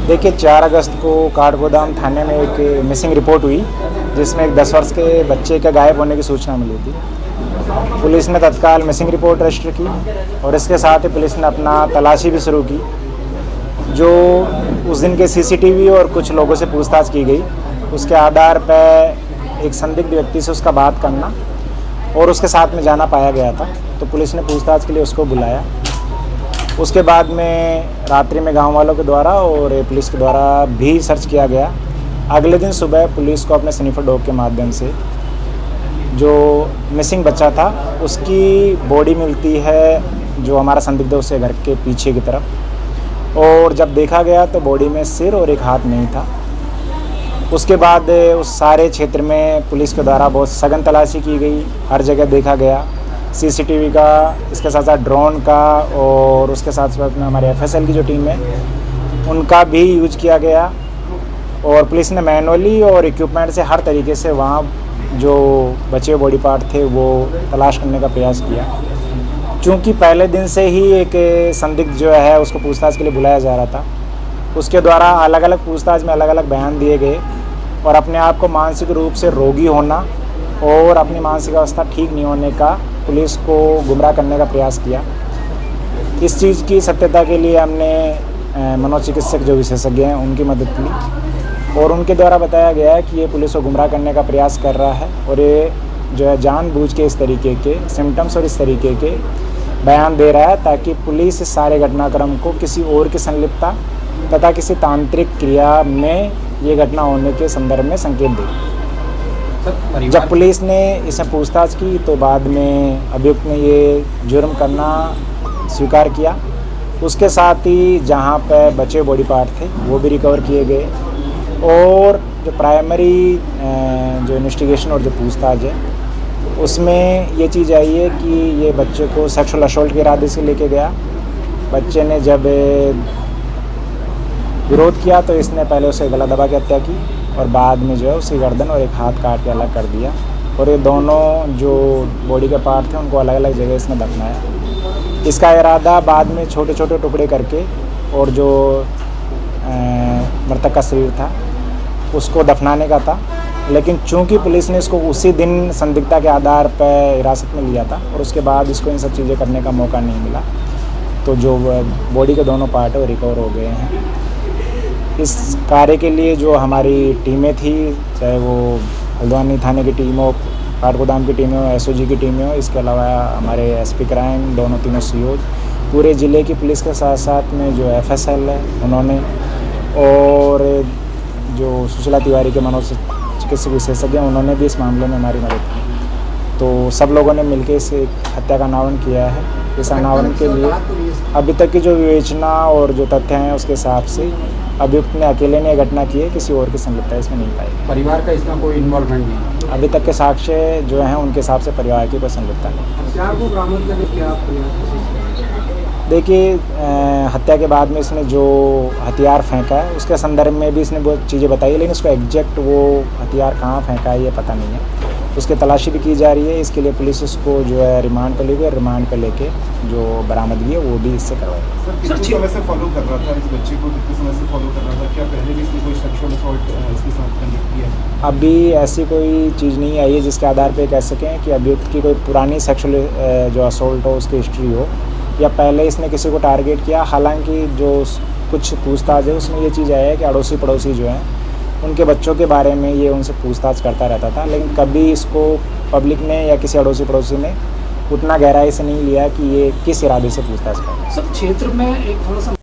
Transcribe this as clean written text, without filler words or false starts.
देखिए 4 अगस्त को काठगोदाम थाने में एक मिसिंग रिपोर्ट हुई, जिसमें एक 10 वर्ष के बच्चे के गायब होने की सूचना मिली थी। पुलिस ने तत्काल मिसिंग रिपोर्ट रजिस्टर की और इसके साथ ही पुलिस ने अपना तलाशी भी शुरू की। जो उस दिन के सीसीटीवी और कुछ लोगों से पूछताछ की गई, उसके आधार पर एक संदिग्ध व्यक्ति से उसका बात करना और उसके साथ में जाना पाया गया था, तो पुलिस ने पूछताछ के लिए उसको बुलाया। उसके बाद में रात्रि में गांव वालों के द्वारा और पुलिस के द्वारा भी सर्च किया गया। अगले दिन सुबह पुलिस को अपने स्निफर डॉग के माध्यम से जो मिसिंग बच्चा था उसकी बॉडी मिलती है, जो हमारा संदिग्ध उसके घर के पीछे की तरफ, और जब देखा गया तो बॉडी में सिर और एक हाथ नहीं था। उसके बाद उस सारे क्षेत्र में पुलिस के द्वारा बहुत सघन तलाशी की गई, हर जगह देखा गया, सीसीटीवी का, इसके साथ साथ ड्रोन का, और उसके साथ साथ में हमारे एफएसएल की जो टीम है उनका भी यूज किया गया। और पुलिस ने मैनुअली और इक्विपमेंट से हर तरीके से वहाँ जो बचे हुए बॉडी पार्ट थे वो तलाश करने का प्रयास किया। चूँकि पहले दिन से ही एक संदिग्ध जो है उसको पूछताछ के लिए बुलाया जा रहा था, उसके द्वारा अलग अलग पूछताछ में अलग अलग बयान दिए गए और अपने आप को मानसिक रूप से रोगी होना और अपनी मानसिक अवस्था ठीक नहीं होने का पुलिस को गुमराह करने का प्रयास किया। इस चीज़ की सत्यता के लिए हमने मनोचिकित्सक जो विशेषज्ञ हैं उनकी मदद ली और उनके द्वारा बताया गया है कि ये पुलिस को गुमराह करने का प्रयास कर रहा है और ये जो है जानबूझ के इस तरीके के सिम्टम्स और इस तरीके के बयान दे रहा है ताकि पुलिस इस सारे घटनाक्रम को किसी और की संलिप्तता तथा किसी तांत्रिक क्रिया में ये घटना होने के संदर्भ में संकेत दे। जब पुलिस ने इसमें पूछताछ की तो बाद में अभियुक्त ने ये जुर्म करना स्वीकार किया। उसके साथ ही जहाँ पर बचे बॉडी पार्ट थे वो भी रिकवर किए गए और जो प्राइमरी जो इन्वेस्टिगेशन और जो पूछताछ है उसमें ये चीज़ आई है कि ये बच्चे को सेक्सुअल असॉल्ट के इरादे से लेके गया। बच्चे ने जब विरोध किया तो इसने पहले उसे गला दबा के हत्या की और बाद में जो है उसकी गर्दन और एक हाथ काट के अलग कर दिया और ये दोनों जो बॉडी के पार्ट थे उनको अलग अलग जगह इसने दफनाया। इसका इरादा बाद में छोटे छोटे टुकड़े करके और जो मृतक का शरीर था उसको दफनाने का था, लेकिन चूंकि पुलिस ने इसको उसी दिन संदिग्धता के आधार पर हिरासत में लिया था और उसके बाद इसको इन सब चीज़ें करने का मौका नहीं मिला, तो जो बॉडी के दोनों पार्ट है वो रिकवर हो गए हैं। इस कार्य के लिए जो हमारी टीमें थी, चाहे वो हल्द्वानी थाने की टीम हो, काठगोदाम की टीम हो, एसओजी की टीम हो, इसके अलावा हमारे एसपी क्राइम दोनों तीनों सीओ, पूरे ज़िले की पुलिस के साथ साथ में जो एफएसएल है उन्होंने, और जो सुशीला तिवारी के मनोचिकित्सक विशेषज्ञ हैं उन्होंने भी इस मामले में हमारी मदद की। तो सब लोगों ने मिलकर इस हत्या का अनावरण किया है। इस अनावरण के लिए अभी तक की जो विवेचना और जो तथ्य हैं उसके हिसाब से अभियुक्त ने अकेले ने घटना की है, किसी और की संलिप्तता इसमें नहीं पाई। परिवार का इसमें कोई इन्वॉल्वमेंट नहीं? अभी तक के साक्ष्य जो हैं उनके हिसाब से परिवार की कोई संलिप्तता नहीं। देखिए हत्या के बाद में इसने जो हथियार फेंका है उसके संदर्भ में भी इसने बहुत चीज़ें बताई, लेकिन उसको एग्जैक्ट वो हथियार कहाँ फेंका है ये पता नहीं है। उसकी तलाशी भी की जा रही है। इसके लिए पुलिस उसको जो है रिमांड पर ली गई, रिमांड पर लेके जो बरामदगी है वो भी इससे करवाई। कितने समय से फॉलो कर रहा था इस बच्चे को? कितने समय से फॉलो कर रहा था? क्या पहले भी इसने कोई सेक्सुअल असॉल्ट इसके साथ कंडक्ट किया है? अभी ऐसी कोई चीज़ नहीं आई है जिसके आधार पे कह सकें कि अभियुक्त की कोई पुरानी सेक्सुअल जो असॉल्ट हो उसकी हिस्ट्री हो या पहले इसने किसी को टारगेट किया। हालांकि जो कुछ पूछताछ है उसमें ये चीज़ आई है कि अड़ोसी पड़ोसी जो हैं उनके बच्चों के बारे में ये उनसे पूछताछ करता रहता था, लेकिन कभी इसको पब्लिक ने या किसी अड़ोसी पड़ोसी ने उतना गहराई से नहीं लिया कि ये किस इरादे से पूछताछ कर रहा है। सब क्षेत्र में एक थोड़ा सा